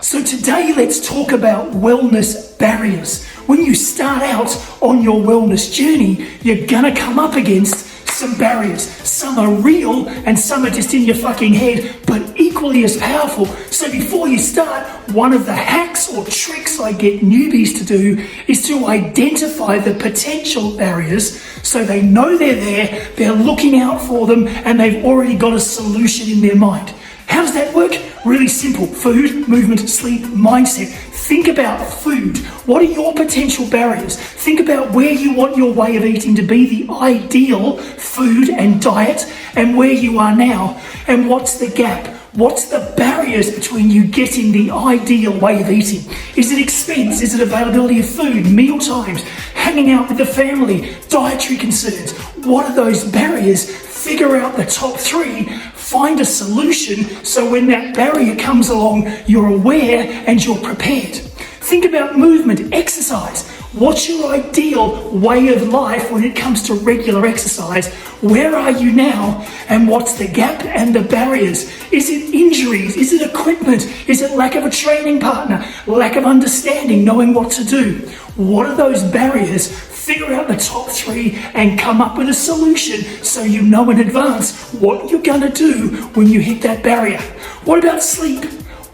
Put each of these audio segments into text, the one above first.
So today let's talk about wellness barriers. When you start out on your wellness journey, you're gonna come up against some barriers. Some are real and some are just in your fucking head, but equally as powerful. So before you start, one of the hacks or tricks I get newbies to do is to identify the potential barriers so they know they're there, they're looking out for them, and they've already got a solution in their mind. How does that work? Really simple. Food, movement, sleep, mindset. Think about food. What are your potential barriers? Think about where you want your way of eating to be the ideal food and diet, and where you are now. And what's the gap? What's the barriers between you getting the ideal way of eating? Is it expense? Is it availability of food, meal times, hanging out with the family, dietary concerns? What are those barriers? Figure out the top three, find a solution so when that barrier comes along, you're aware and you're prepared. Think about movement, exercise. What's your ideal way of life when it comes to regular exercise? Where are you now? And what's the gap and the barriers? Is it injuries? Is it equipment? Is it lack of a training partner? Lack of understanding, knowing what to do? What are those barriers? Figure out the top three and come up with a solution so you know in advance what you're gonna do when you hit that barrier. What about sleep?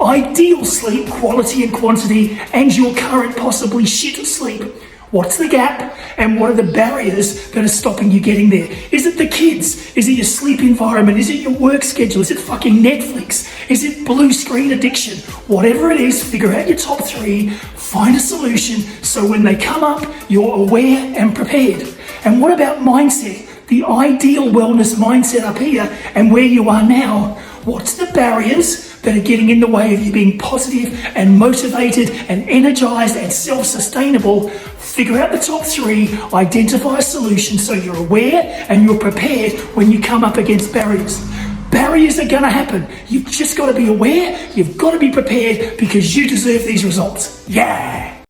Ideal sleep, quality and quantity, and your current possibly shit sleep. What's the gap and what are the barriers that are stopping you getting there? Is it the kids? Is it your sleep environment? Is it your work schedule? Is it fucking Netflix? Is it blue screen addiction? Whatever it is, figure out your top three, find a solution so when they come up, you're aware and prepared. And what about mindset? The ideal wellness mindset up here and where you are now. What's the barriers that are getting in the way of you being positive and motivated and energized and self-sustainable? Figure out the top three, identify a solution so you're aware and you're prepared when you come up against barriers. Barriers are gonna happen. You've just gotta be aware, you've gotta be prepared because you deserve these results. Yeah!